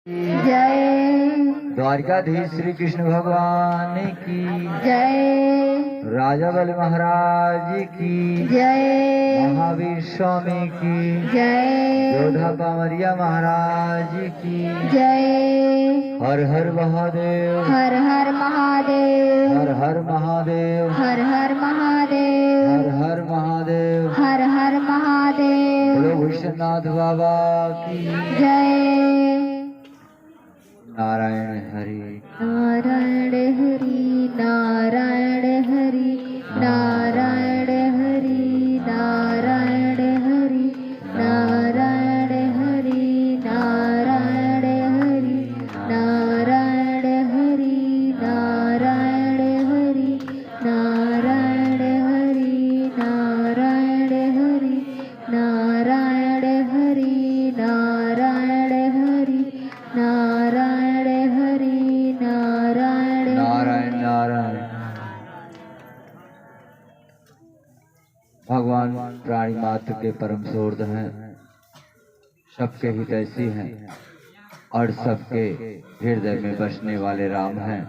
जय। द्वारिकाधीश श्री कृष्ण भगवान की जय। राजा बलि महाराज की जय। महावीर स्वामी की जय। योधा पामरिया महाराज की जय। हर हर महादेव हर हर महादेव। हर हर महादेव हर हर महादेव। हर हर महादेव। हर हर महादेव। बोलो विश्वनाथ बाबा की जय। नारायण हरि नारायण हरि नारायण हरि नारायण हरि नारायण हरि नारायण हरि नारायण हरि नारायण हरि नारायण हरि नारायण हरि नारायण हरि नारायण हरि नारायण हरि नारायण हरि नारायण नारायण नारायण। भगवान प्राणी मात्र के परम सुहृद हैं, सबके हितैषी हैं और सबके हृदय में बसने वाले राम हैं।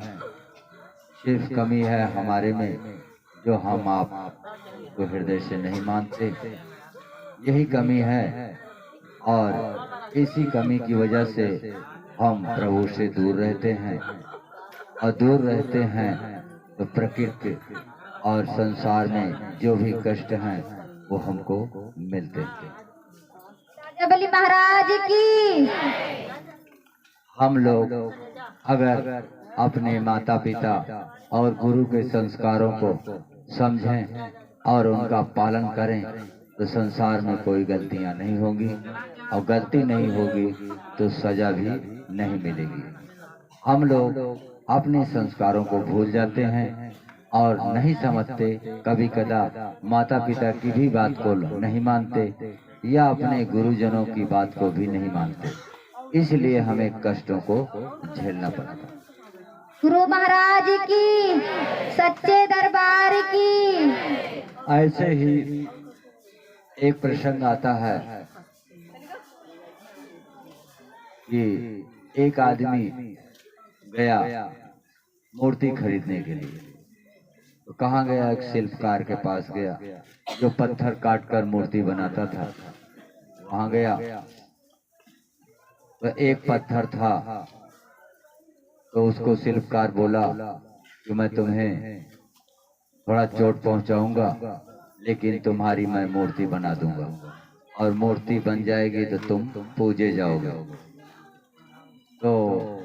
सिर्फ कमी है हमारे में जो हम आप को हृदय से नहीं मानते, यही कमी है। और इसी कमी की वजह से हम प्रभु से दूर रहते हैं और दूर रहते हैं तो प्रकृति और संसार में जो भी कष्ट हैं वो हमको मिलते हैं। राजा बलि महाराज की। हम लोग अगर अपने माता पिता और गुरु के संस्कारों को समझें और उनका पालन करें तो संसार में कोई गलतियां नहीं होंगी और गलती नहीं होगी तो सजा भी नहीं मिलेगी। हम लोग अपने संस्कारों को भूल जाते हैं और नहीं समझते, कभी कदा माता पिता की भी बात को नहीं मानते या अपने गुरुजनों की बात को भी नहीं मानते, इसलिए हमें कष्टों को झेलना पड़ता। गुरु महाराज की, सच्चे दरबार की। ऐसे ही एक प्रसंग आता है कि एक आदमी गया मूर्ति खरीदने के लिए। तो कहाँ गया? एक शिल्पकार के पास गया जो पत्थर काट कर मूर्ति बनाता था। वहां गया तो एक पत्थर था, तो उसको शिल्पकार बोला कि मैं तुम्हें थोड़ा चोट पहुंचाऊंगा, लेकिन तुम्हारी मैं मूर्ति बना दूंगा और मूर्ति बन जाएगी तो तुम पूजे जाओगे। तो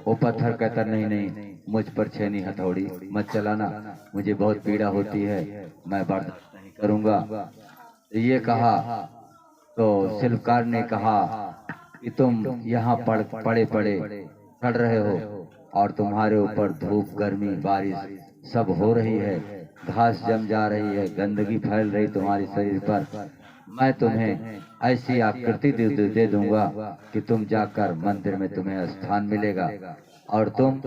वो पत्थर कहता नहीं नहीं, मुझ पर छेनी हथौड़ी मत चलाना, मुझे बहुत पीड़ा होती है, मैं बर्दाश्त नहीं करूंगा। तो ये कहा तो शिल्पकार ने कहा कि तुम यहाँ पड़े पड़े सड़ रहे हो और तुम्हारे ऊपर धूप गर्मी बारिश सब हो रही है, घास जम जा रही है, गंदगी फैल रही तुम्हारे शरीर पर। मैं तुम्हें ऐसी आकृति दे दूंगा कि तुम जाकर मंदिर में तुम्हें स्थान मिलेगा और तुम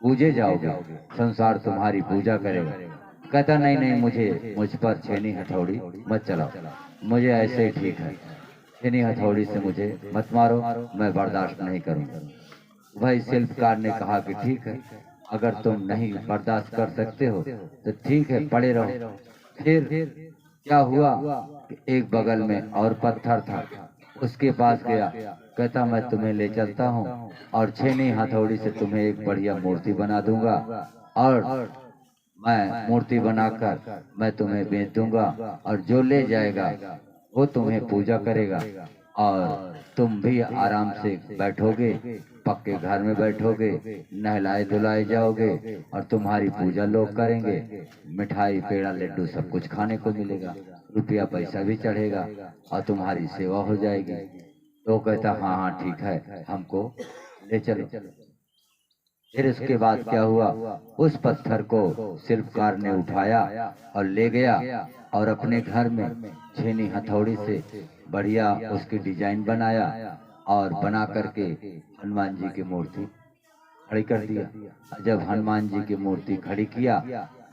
पूजे जाओगे, संसार तुम्हारी पूजा करेगा। कहता नहीं नहीं, मुझ पर छेनी हथौड़ी मत चलाओ, मुझे ऐसे ही ठीक है, छेनी हथौड़ी से मुझे मत मारो, मैं बर्दाश्त नहीं करूंगा। भाई शिल्पकार ने कहा कि ठीक है, अगर तुम नहीं बर्दाश्त कर सकते हो तो ठीक है, पड़े रहो। फिर क्या हुआ कि एक बगल में और पत्थर था, उसके पास गया, कहता मैं तुम्हें ले चलता हूँ और छेनी हथौड़ी से तुम्हें एक बढ़िया मूर्ति बना दूंगा और मैं मूर्ति बनाकर मैं तुम्हें बेच दूंगा और जो ले जाएगा वो तुम्हें पूजा करेगा और तुम भी आराम से बैठोगे, पक्के घर में बैठोगे, नहलाए धुलाए जाओगे और तुम्हारी पूजा लोग करेंगे, मिठाई पेड़ा लड्डू सब कुछ खाने को मिलेगा, रुपया पैसा भी चढ़ेगा और तुम्हारी सेवा हो जाएगी। तो कहता हाँ हाँ ठीक है, हमको ले चलो। फिर उसके बाद क्या हुआ, उस पत्थर को शिल्पकार ने उठाया और ले गया और अपने घर में छेनी हथौड़ी से बढ़िया उसकी डिजाइन बनाया और बना करके हनुमान जी की मूर्ति खड़ी कर दिया। जब हनुमान जी की मूर्ति खड़ी किया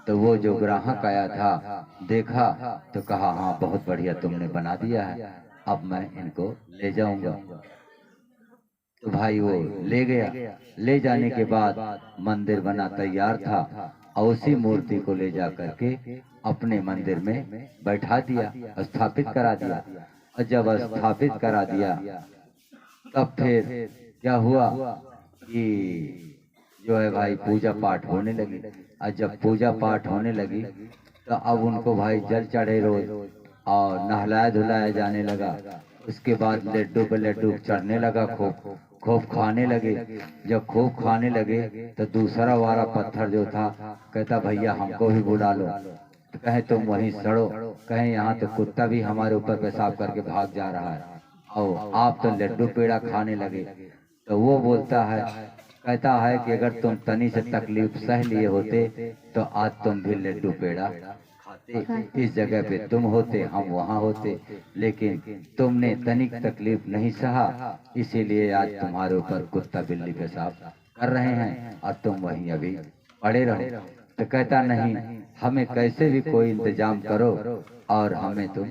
तो वो जो ग्राहक आया था देखा तो कहा हाँ बहुत बढ़िया तुमने बना दिया है, अब मैं इनको ले जाऊंगा। तो भाई वो ले गया। ले जाने के बाद मंदिर बना तैयार था और उसी मूर्ति को ले जा करके अपने मंदिर में बैठा दिया, स्थापित करा दिया। और जब स्थापित करा दिया तब फिर क्या हुआ कि जो है भाई पूजा पाठ होने लगी। और जब पूजा पाठ होने लगी तो अब उनको भाई जल चढ़े रोज और नहलाया धुलाया जाने लगा। उसके बाद लड्डू पे लड्डू चढ़ने लगा, खूब खूब खाने लगे। जब खूब खाने लगे तो दूसरा वाला पत्थर जो था कहता भैया हमको भी बुला लो। तो कहे तुम वहीं सड़ो, कहे यहाँ तो कुत्ता भी हमारे ऊपर पेशाब करके भाग जा रहा है और आप तो लड्डू पेड़ा खाने लगे। तो वो बोलता है, कहता है कि अगर तुम तनी से तकलीफ सह लिए होते तो आज तुम भी लड्डू पेड़ा खाते। इस जगह पे तुम होते, हम वहाँ होते, लेकिन तुमने तनिक तकलीफ नहीं सहा, इसीलिए आज तुम्हारे ऊपर कुत्ता बिल्ली पेशाब कर रहे हैं और तुम वहीं अभी पड़े रहो। तो कहता नहीं, हमें कैसे भी कोई इंतजाम करो और हमें तुम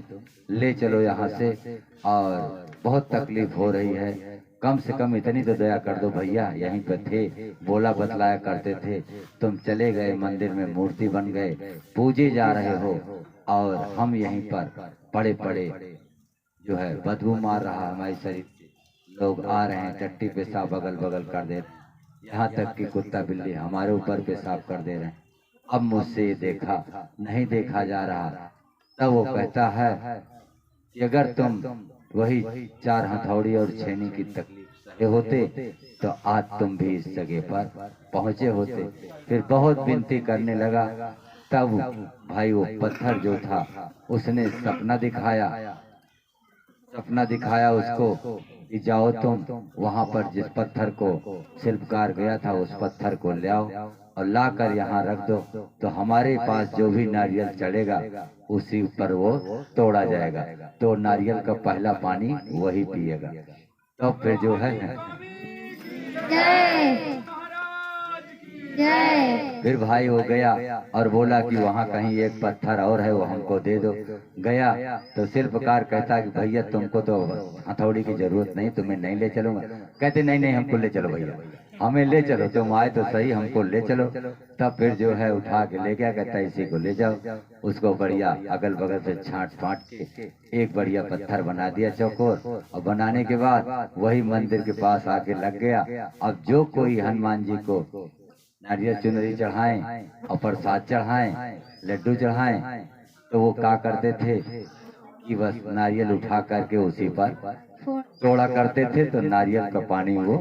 ले चलो यहाँ से, और बहुत तकलीफ हो रही है, कम से कम इतनी तो दया कर दो भैया। यहीं पे थे, बोला बतलाया करते थे, तुम चले गए मंदिर में मूर्ति बन गए, पूजे जा रहे हो और हम यहीं पर पड़े पड़े जो है बदबू मार रहा हमारे शरीर से। लोग आ रहे हैं, टट्टी पेशाब अगल बगल कर दे, यहाँ तक कि कुत्ता बिल्ली हमारे ऊपर पेशाब कर दे रहे हैं। अब मुझसे ये देखा नहीं देखा जा रहा। तब वो कहता है कि अगर तुम वही 4 हथौड़ी और छेनी की तकलीफ सहे होते तो आज तुम भी इस जगह पर पहुंचे होते। फिर बहुत विनती करने लगा। तब भाई वो पत्थर जो था उसने सपना दिखाया उसको कि जाओ तुम वहां पर जिस पत्थर को शिल्पकार गया था उस पत्थर को ले आओ और लाकर यहाँ रख दो, तो हमारे पास जो भी नारियल चढ़ेगा उसी पर वो तोड़ा जाएगा, तो नारियल का पहला पानी वही पिएगा। तो फिर जो है जय जय। फिर भाई हो गया और बोला कि वहाँ कहीं एक पत्थर और है, वो हमको दे दो। गया तो शिल्पकार कहता कि भैया तुमको तो हथौड़ी की जरूरत नहीं, तुम्हें नहीं ले चलूंगा। कहते नहीं नहीं हमको ले चलो भैया, हमें ले चलो, तुम आए तो सही, हमको ले चलो। तब फिर जो है उठा के ले गया, कहता इसी को ले जाओ। उसको बढ़िया अगल बगल से छांट फाट के एक बढ़िया पत्थर बना दिया चौकोर, और बनाने के बाद वही मंदिर के पास आके लग गया। अब जो कोई हनुमान जी को नारियल चुनरी चढ़ाएं और प्रसाद चढ़ाएं, लड्डू चढ़ाएं, तो वो क्या करते थे कि बस नारियल उठा करके उसी पर तोड़ा करते थे, तो नारियल का पानी वो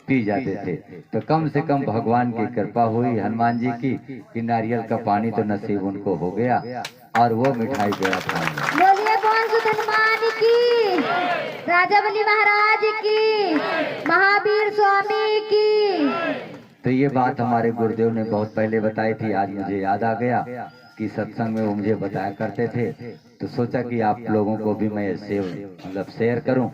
पी जाते थे। तो कम से कम भगवान की कृपा हुई हनुमान जी की कि नारियल का पानी तो नसीब उनको हो गया और वो मिठाई पेड़ा खाएंगे। बोलिए पवन सुत हनुमान की, राजा बलि महाराज की, महावीर स्वामी की। तो ये बात हमारे गुरुदेव ने बहुत पहले बताई थी, आज मुझे याद आ गया कि सत्संग में वो मुझे बताया करते थे। तो सोचा कि आप लोगों को भी मैं शेयर करूं,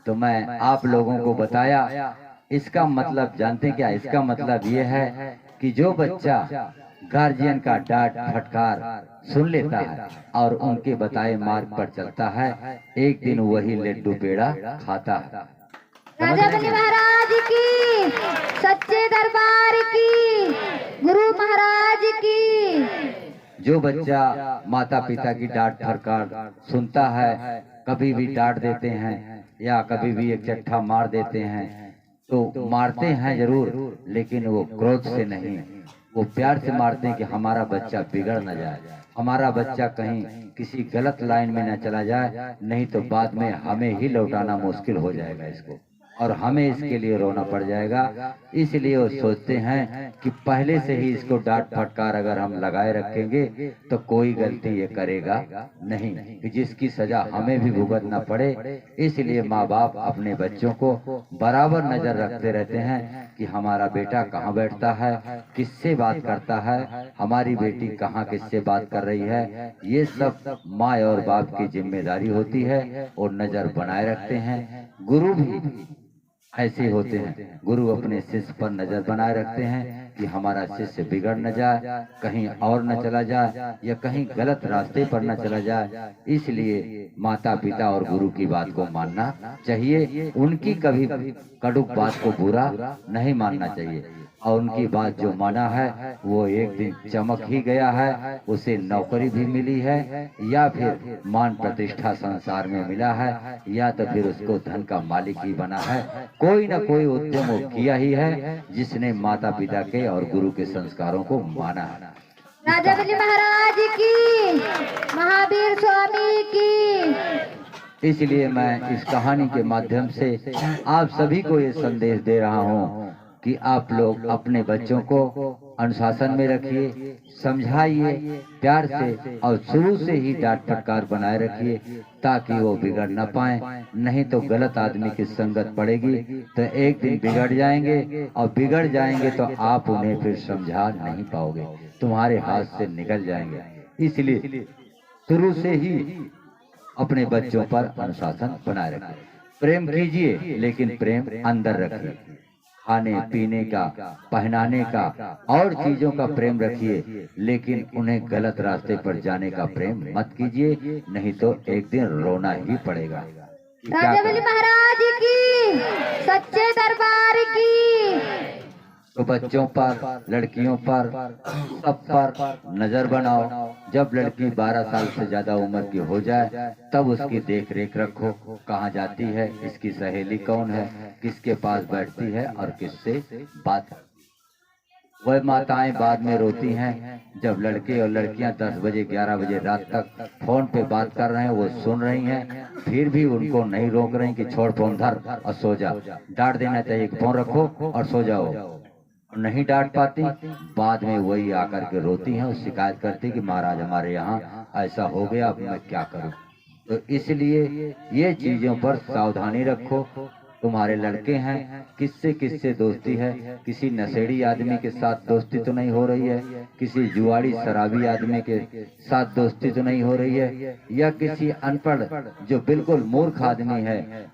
तो मैं आप लोगों को बताया। इसका मतलब जानते क्या? इसका मतलब ये है कि जो बच्चा गार्जियन का डांट फटकार सुन लेता है और उनके बताए मार्ग पर चलता है, एक दिन वही लड्डू पेड़ा खाता है। राजा बलि महाराज की, सच्चे दरबार की, गुरु महाराज की। जो बच्चा माता पिता की डांट फटकार सुनता है, कभी भी डांट देते हैं या कभी भी एक चट्ठा मार देते हैं, तो मारते हैं जरूर, लेकिन वो क्रोध से नहीं, वो प्यार से मारते हैं कि हमारा बच्चा बिगड़ न जाए, हमारा बच्चा कहीं किसी गलत लाइन में न चला जाए, नहीं तो बाद में हमें ही लौटाना मुश्किल हो जाएगा इसको, और हमें इसके लिए रोना पड़ जाएगा। इसलिए वो सोचते हैं कि पहले से ही इसको डांट फटकार अगर हम लगाए रखेंगे तो कोई गलती ये करेगा नहीं, कि जिसकी सजा हमें भी भुगतना पड़े। इसलिए माँ बाप अपने बच्चों को बराबर नजर रखते रहते हैं कि हमारा बेटा कहाँ बैठता है, किससे बात करता है, हमारी बेटी कहाँ किससे बात कर रही है। ये सब माँ और बाप की जिम्मेदारी होती है और नजर बनाए रखते हैं। गुरु भी ऐसे होते हैं, गुरु अपने शिष्य पर नजर बनाए रखते हैं कि हमारा शिष्य बिगड़ न जाए, कहीं और न चला जाए या कहीं गलत रास्ते पर न चला जाए। इसलिए माता पिता और गुरु की बात को मानना चाहिए, उनकी कभी कड़ुक बात को बुरा नहीं मानना चाहिए। और उनकी बात जो माना है वो एक दिन चमक ही गया है, उसे नौकरी भी मिली है या फिर मान प्रतिष्ठा संसार में मिला है या तो फिर उसको धन का मालिक ही बना है। कोई ना कोई उद्यम वो किया ही है जिसने माता पिता के और गुरु के संस्कारों को माना है। राजा बलि महाराज की, महावीर स्वामी की। इसलिए मैं इस कहानी के माध्यम से आप सभी को ये संदेश दे रहा हूँ कि आप लोग अपने बच्चों को अनुशासन में रखिए, समझाइए प्यार से और शुरू से ही डांट फटकार बनाए रखिए ताकि वो बिगड़ न पाए। नहीं तो गलत आदमी की संगत पड़ेगी तो एक दिन बिगड़ जाएंगे और बिगड़ जाएंगे तो आप उन्हें फिर समझा नहीं पाओगे, तुम्हारे हाथ से निकल जाएंगे। इसलिए शुरू से ही अपने बच्चों पर अनुशासन बनाए रखिए। प्रेम कीजिए लेकिन प्रेम अंदर रखिए। खाने पीने का, पहनाने का और चीजों का प्रेम रखिए, लेकिन उन्हें गलत रास्ते पर जाने का प्रेम मत कीजिए, नहीं तो एक दिन रोना ही पड़ेगा। राजा बलि महाराज की, सच्चे दरबार की। तो बच्चों पर, लड़कियों पर, सब पर नजर बनाओ। जब लड़की 12 साल से ज्यादा उम्र की हो जाए तब उसकी देख रेख रखो, कहाँ जाती है, इसकी सहेली कौन है, किसके पास बैठती है और किससे बात। वह माताएं बाद में रोती हैं जब लड़के और लड़कियां 10 बजे 11 बजे रात तक फोन पे बात कर रहे हैं, वो सुन रही हैं, फिर भी उनको नहीं रोक रही कि छोड़ फोन धर और सो जा। डांट देना चाहिए कि फोन रखो और सो जाओ। नहीं डांट पाती, बाद में वही आकर के रोती हैं और शिकायत करती कि महाराज हमारे यहाँ ऐसा हो गया, अब मैं क्या करूं। तो इसलिए ये चीजों पर सावधानी रखो। तुम्हारे लड़के हैं, किससे किससे दोस्ती है, किसी नशेड़ी आदमी के साथ दोस्ती तो नहीं हो रही है, किसी जुआड़ी शराबी आदमी के साथ दोस्ती तो नहीं हो रही है, या किसी अनपढ़ जो बिल्कुल मूर्ख आदमी है,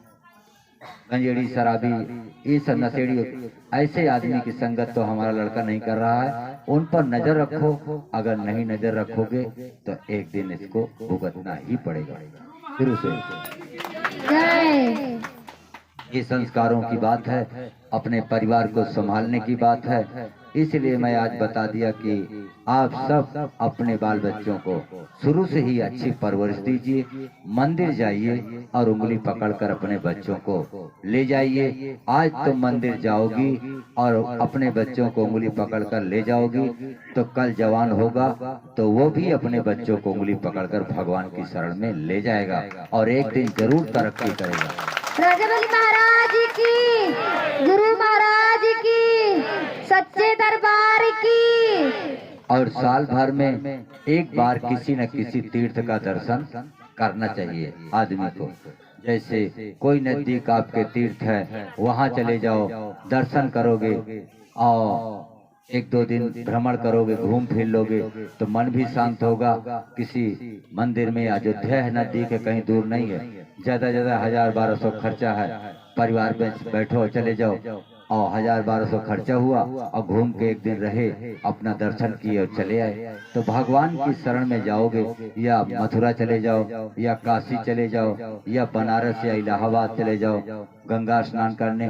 गंजेड़ी शराबी इस नशेड़ी ऐसे आदमी की संगत तो हमारा लड़का नहीं कर रहा है। उन पर नजर रखो, अगर नहीं नजर रखोगे तो एक दिन इसको भुगतना ही पड़ेगा। शुरू से ये संस्कारों की बात है, अपने परिवार को संभालने की बात है। इसलिए मैं आज बता दिया कि आप सब अपने बाल बच्चों को शुरू से ही अच्छी परवरिश दीजिए। मंदिर जाइए और उंगली पकड़कर अपने बच्चों को ले जाइए। आज तो मंदिर जाओगी और अपने बच्चों को उंगली पकड़कर ले जाओगी तो कल जवान होगा तो वो भी अपने बच्चों को उंगली पकड़कर भगवान की शरण में ले जाएगा और एक दिन जरूर तरक्की करेगा। राजा बलि महाराज की, गुरु महाराज की, सच्चे दरबार की। और साल भर में एक बार किसी न किसी तीर्थ का दर्शन करना चाहिए आदमी को। जैसे कोई नजदीक आपके तीर्थ है, वहाँ चले जाओ, दर्शन करोगे और 1-2 दिन भ्रमण करोगे, घूम फिर लोगे तो मन भी शांत होगा। किसी मंदिर में, अयोध्या है नजदीक है, कहीं दूर नहीं है, ज्यादा ज्यादा 1000-1200 खर्चा है, परिवार में बैठो चले जाओ और 1000-1200 खर्चा हुआ और घूम के एक दिन रहे, अपना दर्शन किए और चले आए। तो भगवान की शरण में जाओगे, या मथुरा चले जाओ, या काशी चले जाओ, या बनारस या इलाहाबाद चले जाओ गंगा स्नान करने।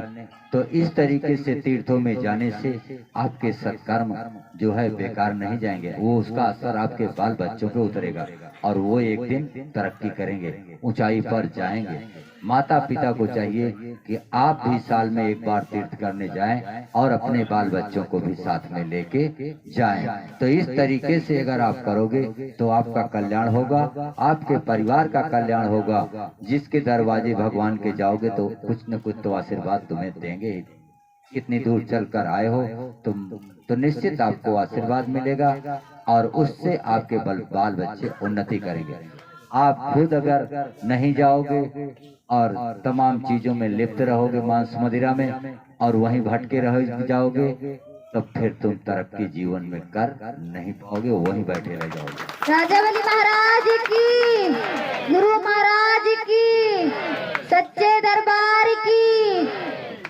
तो इस तरीके से तीर्थों में जाने से आपके सत्कर्म जो है बेकार नहीं जाएंगे, वो उसका असर आपके बाल बच्चों पे उतरेगा और वो एक दिन तरक्की करेंगे, ऊंचाई पर जाएंगे। माता पिता को चाहिए कि आप भी साल में एक बार तीर्थ करने जाएं और अपने बाल बच्चों को भी साथ में लेके जाएं। तो इस तरीके से अगर आप करोगे तो आपका कल्याण होगा, आपके परिवार का कल्याण होगा। जिसके दरवाजे भगवान के जाओगे तो कुछ न कुछ तो आशीर्वाद तुम्हें देंगे। कितनी दूर चलकर आए हो तुम, तो निश्चित आपको आशीर्वाद मिलेगा और उससे आपके बाल बच्चे उन्नति करेंगे। आप खुद अगर नहीं जाओगे और तमाम चीजों में लिप्त रहोगे, मांस मदिरा में, और वहीं भटके रह जाओगे, तब फिर तुम तरक्की जीवन में कर नहीं पाओगे, वहीं बैठे रह जाओगे। राजा बलि महाराज की, गुरु महाराज की, सच्चे दरबार की।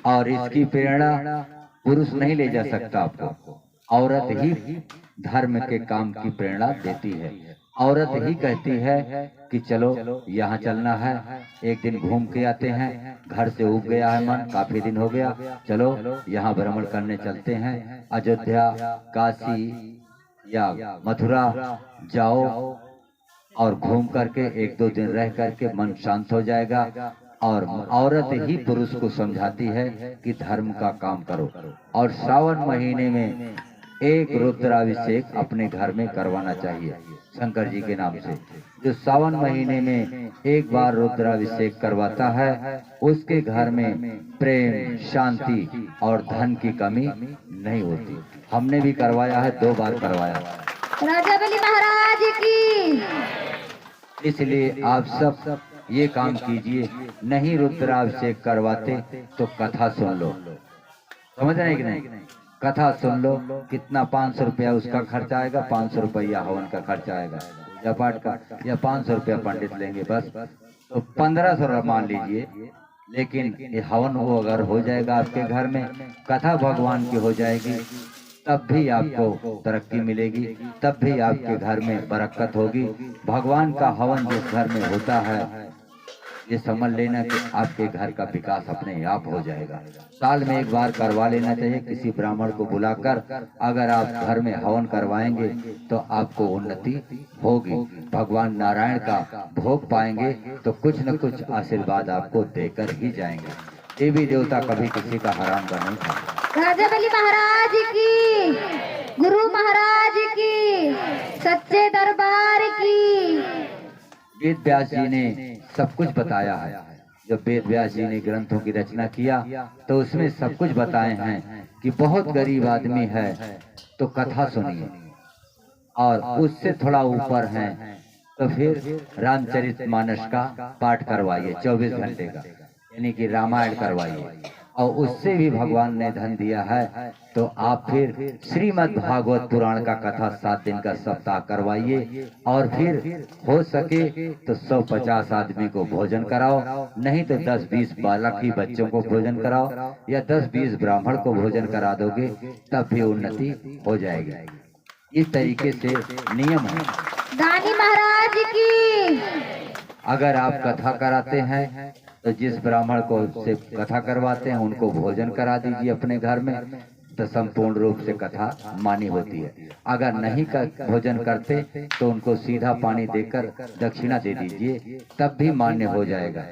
और इसकी प्रेरणा पुरुष नहीं ले जा सकता आपको, औरत ही धर्म के काम की प्रेरणा देती है। औरत ही कहती है कि चलो यहाँ चलना है, एक दिन घूम के आते हैं, घर से उब गया है मन, काफी दिन हो गया, चलो यहाँ भ्रमण करने चलते हैं, अयोध्या, काशी या मथुरा जाओ और घूम करके एक दो दिन रह करके मन शांत हो जाएगा। और औरत ही पुरुष को समझाती है कि धर्म का काम करो। और सावन महीने में एक रुद्राभिषेक अपने घर में करवाना चाहिए शंकर जी के नाम से। जो सावन महीने में एक बार रुद्राभिषेक करवाता है उसके घर में प्रेम, शांति और धन की कमी नहीं होती। हमने भी करवाया है, 2 बार करवाया। राजा बलि महाराज की। इसलिए आप सब ये काम कीजिए, नहीं रुद्राभिषेक करवाते तो कथा सुन लो। समझ रहे हैं कि नहीं? कथा सुन लो, कितना 500 रुपया उसका खर्चा आएगा, 500 रुपया हवन का खर्चा आएगा या पाठ का, या 500 रुपया पंडित लेंगे बस, तो 1500 मान लीजिए। लेकिन ये हवन वो अगर हो जाएगा आपके घर में, कथा भगवान की हो जाएगी, तब भी आपको तरक्की मिलेगी, तब भी आपके घर में बरकत होगी। भगवान का हवन जिस घर में होता है, ये समझ लेना कि आपके घर का विकास अपने आप हो जाएगा। साल में एक बार करवा लेना चाहिए किसी ब्राह्मण को बुलाकर। अगर आप घर में हवन करवाएंगे तो आपको उन्नति होगी, भगवान नारायण का भोग पाएंगे तो कुछ न कुछ आशीर्वाद आपको देकर ही जाएंगे। देवी देवता कभी किसी का हराम का नहीं था। राजा बलि महाराज की, गुरु महाराज की, सच्चे दरबार की। वेद व्यास जी ने सब कुछ बताया है। जब वेद व्यास जी ने ग्रंथों की रचना किया तो उसमें सब कुछ बताए हैं कि बहुत गरीब आदमी है तो कथा सुनिए, और उससे थोड़ा ऊपर है तो फिर रामचरितमानस का पाठ करवाइए 24 घंटे का, यानी कि रामायण करवाइए। और उससे भी भगवान ने धन दिया है तो आप फिर श्रीमद् भागवत पुराण का कथा 7 दिन का सप्ताह करवाइए। और फिर हो सके तो 150 आदमी को भोजन कराओ, नहीं तो 10-20 बालक ही बच्चों को भोजन कराओ, या 10-20 ब्राह्मण को भोजन करा दोगे तब भी उन्नति हो जाएगी। इस तरीके से नियम है। दानी महाराज की। अगर आप कथा कराते हैं तो जिस ब्राह्मण को से कथा करवाते हैं उनको भोजन करा दीजिए अपने घर में, तो संपूर्ण रूप से कथा मानी होती है। अगर नहीं भोजन करते तो उनको सीधा पानी देकर दक्षिणा दे दीजिए, तब भी मान्य हो जाएगा।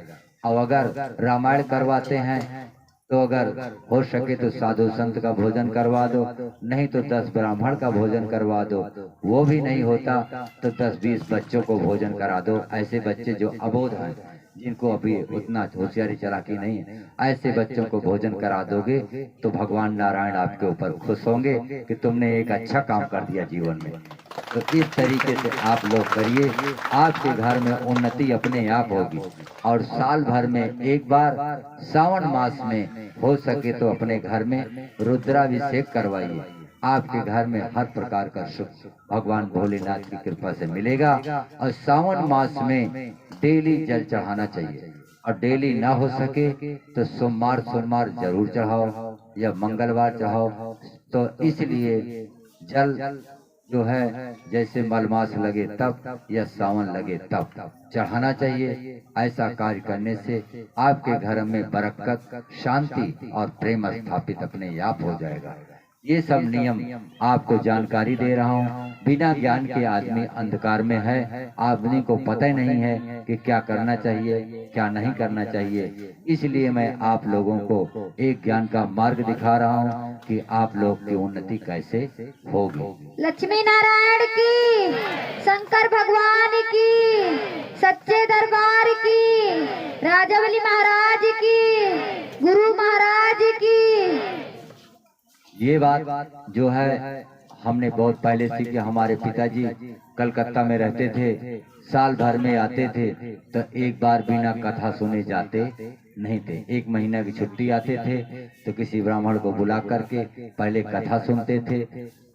और अगर रामायण करवाते हैं तो अगर हो सके तो साधु संत का भोजन करवा दो, नहीं तो 10 ब्राह्मण का भोजन करवा दो। वो भी नहीं होता तो 10-20 बच्चों को भोजन करा दो। ऐसे बच्चे जो अबोध हैं, जिनको अभी उतना होशियारी चालाकी नहीं है, ऐसे बच्चों को भोजन करा दोगे तो भगवान नारायण आपके ऊपर खुश होंगे कि तुमने एक अच्छा काम कर दिया जीवन में। तो इस तरीके से आप लोग करिए, आपके घर में उन्नति अपने आप होगी। और साल भर में एक बार सावन मास में हो सके तो अपने घर में रुद्राभिषेक करवाइए। आपके घर में हर प्रकार का सुख भगवान भोलेनाथ की कृपा से मिलेगा। और सावन मास में डेली जल चढ़ाना चाहिए, और डेली ना हो सके तो सोमवार जरूर चढ़ाओ या मंगलवार चढ़ाओ। तो इसलिए जल जो है जैसे मलमास लगे तब या सावन लगे तब चढ़ाना चाहिए। ऐसा कार्य करने से आपके घर में बरकत, शांति और प्रेम स्थापित अपने आप हो जाएगा। ये सब नियम आपको जानकारी दे रहा हूँ। बिना ज्ञान के आदमी अंधकार में है, आदमी को पता ही नहीं है कि क्या करना चाहिए क्या नहीं करना चाहिए। इसलिए मैं आप लोगों को एक ज्ञान का मार्ग दिखा रहा हूँ कि आप लोग की उन्नति कैसे होगी। लक्ष्मी नारायण की, शंकर भगवान की, सच्चे दरबार की, राजा बलि महाराज की, गुरु महाराज की। ये बात जो है हमने बहुत पहले सीखी। हमारे पिताजी कलकत्ता में रहते थे, साल भर में आते थे तो एक बार बिना कथा सुने जाते नहीं थे। 1 महीना की छुट्टी आते थे तो किसी ब्राह्मण को बुला करके पहले कथा सुनते थे,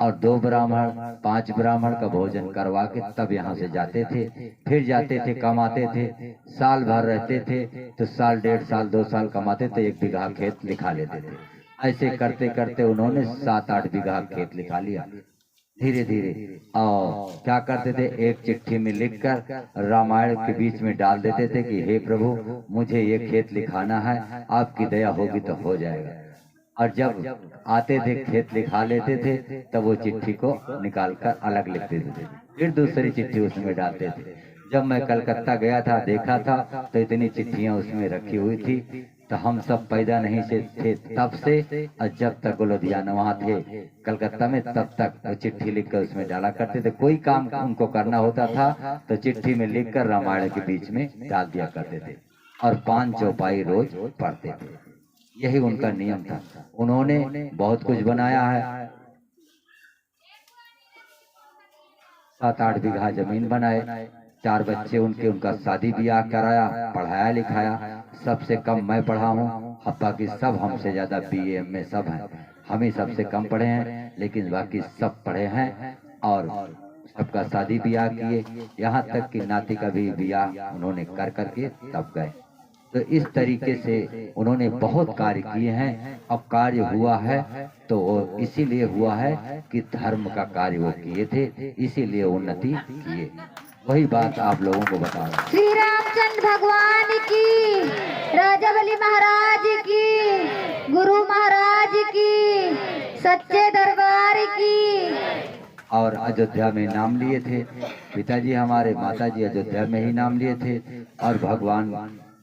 और 2 ब्राह्मण 5 ब्राह्मण का भोजन करवा के तब यहाँ से जाते थे। फिर जाते थे, कमाते थे, साल भर रहते थे तो साल 1.5 साल 2 साल कमाते थे, 1 बीघा खेत लिखा लेते थे। ऐसे करते करते उन्होंने 7-8 बीघा खेत लिखा लिया धीरे धीरे। और क्या करते थे, एक चिट्ठी में लिखकर रामायण के बीच में डाल देते थे कि हे प्रभु मुझे ये खेत लिखाना है, आपकी दया होगी तो हो जाएगा। और जब आते थे खेत लिखा लेते थे तब वो चिट्ठी को निकालकर अलग लिख देते थे, फिर दूसरी चिट्ठी उसमें डालते थे। जब मैं कलकत्ता गया था देखा था तो इतनी चिट्ठियां उसमें रखी हुई थी। तो हम सब पैदा नहीं से थे तब से, और जब तक वो लुधियाना वहाँ थे कलकत्ता में तब तक वो चिट्ठी लिखकर उसमें डाला करते थे। कोई काम उनको करना होता था तो चिट्ठी में लिखकर रामायण के बीच में डाल दिया करते थे और 5 चौपाई रोज पढ़ते थे। यही उनका नियम था। उन्होंने बहुत कुछ बनाया है। 7-8 बीघा जमीन बनाए, 4 बच्चे उनके, उनका शादी ब्याह कराया, पढ़ाया लिखाया। सबसे कम मैं पढ़ा हूँ, बाकी सब हमसे ज्यादा BA में सब हैं। हम ही सबसे कम पढ़े हैं, लेकिन बाकी सब पढ़े हैं और सबका शादी ब्याह किए, यहाँ तक कि नाती का भी ब्याह उन्होंने कर करके तब गए। तो इस तरीके से उन्होंने बहुत कार्य किए हैं। अब कार्य हुआ है तो इसीलिए हुआ है कि धर्म का कार्य वो किए थे, इसीलिए उन्नति किए। वही बात आप लोगों को बता रहा हूँ। श्री रामचंद्र भगवान की, राजा बलि महाराज की, गुरु महाराज की, सच्चे दरबार की। और अयोध्या में नाम लिए थे पिताजी हमारे, माताजी अयोध्या में ही नाम लिए थे और भगवान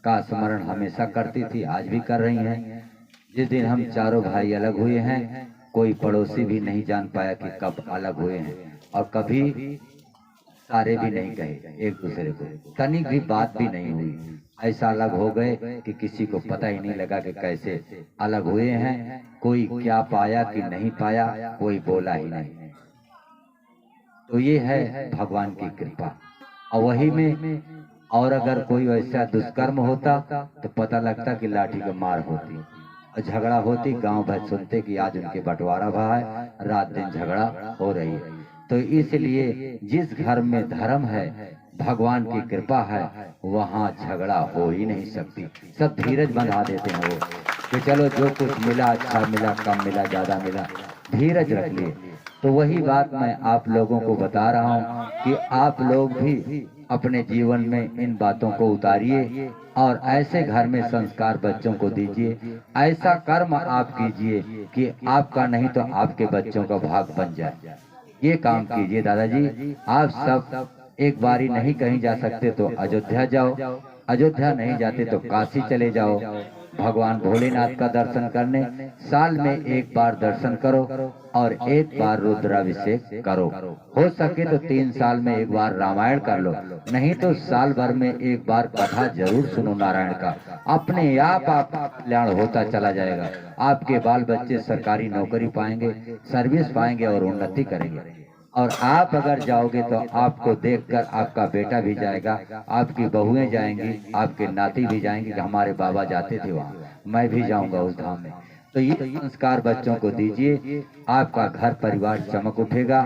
का स्मरण हमेशा करती थी, आज भी कर रही हैं। जिस दिन हम चारों भाई अलग हुए हैं, कोई पड़ोसी भी नहीं जान पाया कि कब अलग हुए हैं, और कभी सारे भी नहीं कहे एक दूसरे को, तनिक भी बात भी नहीं हुई। ऐसा अलग हो गए कि किसी को पता ही नहीं लगा कि कैसे अलग हुए हैं। कोई क्या पाया कि नहीं पाया, कोई बोला ही नहीं। तो ये है भगवान की कृपा। और वही में और अगर कोई ऐसा दुष्कर्म होता तो पता लगता कि लाठी का मार होती और झगड़ा होती, गांव भर सुनते कि आज उनके बंटवारा भा है, रात दिन झगड़ा हो रही है। तो इसलिए जिस घर में धर्म है, भगवान की कृपा है, वहाँ झगड़ा हो ही नहीं सकती। सब धीरज बंधा देते हैं वो कि चलो जो कुछ मिला, अच्छा मिला, कम मिला, ज्यादा मिला, धीरज रख लिए। तो वही बात मैं आप लोगों को बता रहा हूँ कि आप लोग भी अपने जीवन में इन बातों को उतारिए और ऐसे घर में संस्कार बच्चों को दीजिए। ऐसा कर्म आप कीजिए कि आपका नहीं तो आपके बच्चों का भाग बन जाए। ये काम कीजिए दादाजी। आप सब एक बारी नहीं कहीं जा सकते तो अयोध्या जाओ, अयोध्या नहीं जाते तो काशी चले जाओ, भगवान भोलेनाथ का दर्शन करने। साल में एक बार दर्शन करो और एक बार रुद्राभिषेक करो। हो सके तो 3 साल में एक बार रामायण कर लो, नहीं तो साल भर में एक बार कथा जरूर सुनो नारायण का। अपने आप कल्याण होता चला जाएगा। आपके बाल बच्चे सरकारी नौकरी पाएंगे, सर्विस पाएंगे और उन्नति करेंगे। और आप अगर जाओगे तो आपको देखकर आपका बेटा भी जाएगा, आपकी बहुएं जाएंगी, आपके नाती भी जाएंगे कि हमारे बाबा जाते थे वहाँ, मैं भी जाऊंगा उस धाम में। तो ये संस्कार बच्चों को दीजिए, आपका घर परिवार चमक उठेगा,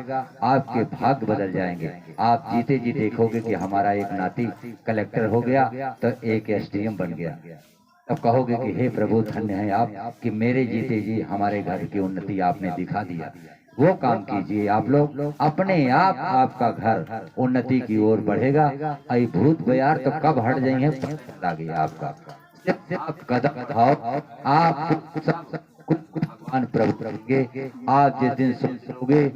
आपके भाग्य बदल जाएंगे। आप जीते जी देखोगे कि हमारा एक नाती कलेक्टर हो गया तो एक SDM बन गया। तब कहोगे कि हे प्रभु धन्य है आप कि मेरे जीते जी हमारे घर की उन्नति आपने दिखा दिया। वो काम कीजिए आप लोग, अपने आप आपका घर उन्नति की ओर बढ़ेगा। आई भूत बयार तो कब हट जाएंगे लगे आपका। आप कदम उठाओ, आप भगवान प्रभु करेंगे। आप जिस दिन सोचोगे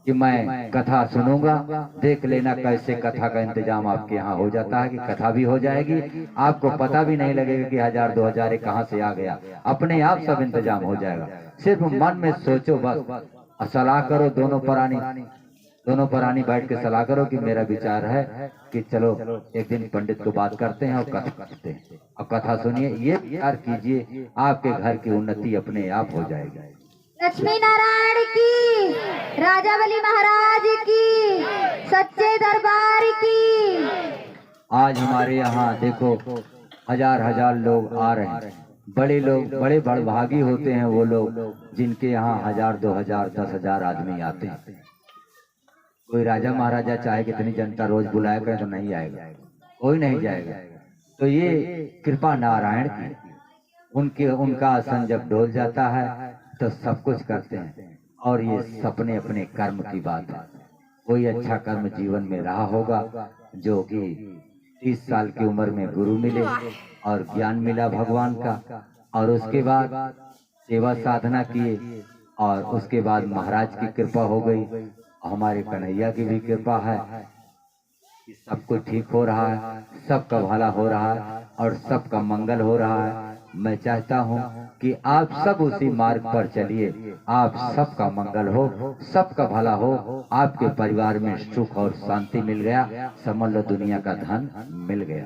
कि मैं कथा सुनूंगा, देख लेना कैसे कथा का इंतजाम आपके यहाँ हो जाता है कि कथा भी हो जाएगी। आपको पता भी नहीं लगेगा कि 1000-2000 कहाँ से आ गया, अपने आप सब इंतजाम हो जाएगा। सिर्फ मन में सोचो बस, सलाह करो। दोनों परानी बैठ के सलाह करो कि मेरा विचार है कि चलो एक दिन पंडित को बात करते हैं और कथा करते हैं और कथा सुनिए। ये विचार कीजिए, आपके घर की उन्नति अपने आप हो जाएगी। लक्ष्मी नारायण की, राजा बलि महाराज की, सच्चे दरबार की। आज हमारे यहाँ देखो हजार लोग आ रहे हैं। बड़े लोग, बड़े बड़भागी होते हैं वो लोग जिनके यहाँ 1000-2000 10,000 आदमी आते हैं। कोई राजा महाराजा चाहे कितनी जनता रोज बुलाया करें तो नहीं आएगा, कोई नहीं जाएगा। तो ये कृपा नारायण की। उनके उनका आसन जब डोल जाता है तो सब कुछ करते हैं। और ये सपने अपने कर्म की बात है। कोई अच्छा कर्म जीवन में रहा होगा, जो कि 30 साल की उम्र में गुरु मिले और ज्ञान मिला भगवान का, और उसके बाद सेवा साधना किए, और उसके बाद महाराज की कृपा हो गई, हमारे कन्हैया की भी कृपा है कि सब कुछ ठीक हो रहा है, सबका भला हो रहा है और सबका मंगल हो रहा है। मैं चाहता हूँ कि आप सब उसी मार्ग पर चलिए, आप सबका मंगल हो, सबका भला हो, आपके परिवार में सुख और शांति मिल गया, समझ लो दुनिया का धन मिल गया।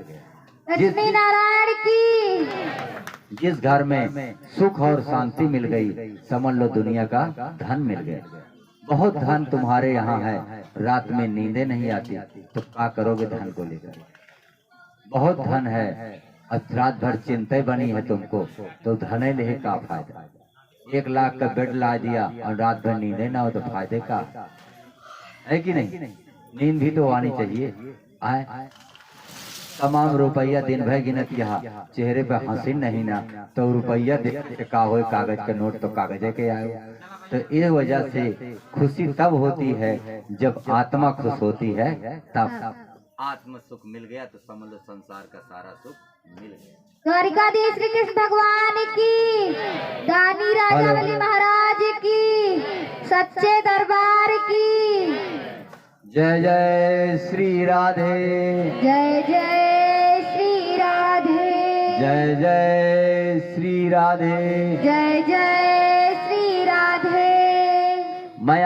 लक्ष्मी नारायण की। जिस घर में सुख और शांति मिल गई, समझ लो दुनिया का धन मिल गया। बहुत धन तुम्हारे यहाँ है, रात में नींदें नहीं आती, तो क्या करोगे धन को लेकर? बहुत धन है और रात भर चिंताएं बनी है तुमको, तो धन ले का फायदा? 1 लाख का बेड ला दिया और रात भर नींदें ना हो तो फायदे का है कि नहीं? नींद भी तो आनी चाहिए। आए तमाम रुपया दिन भर गिनत यहाँ, चेहरे पे हंसी नहीं ना, तो रुपया का हो, कागज का नोट तो कागज के आए। तो इस वजह से खुशी तब होती है जब आत्मा खुश होती है, तब आत्म सुख मिल गया तो समझ लो संसार का सारा सुख मिल गया। द्वारिकाधीश श्री कृष्ण भगवान की, दानी राजा बलि महाराज की, सच्चे दरबार की। जय जय श्री राधे, जय जय श्री राधे, जय जय श्री राधे, जय जय श्री राधे। मैं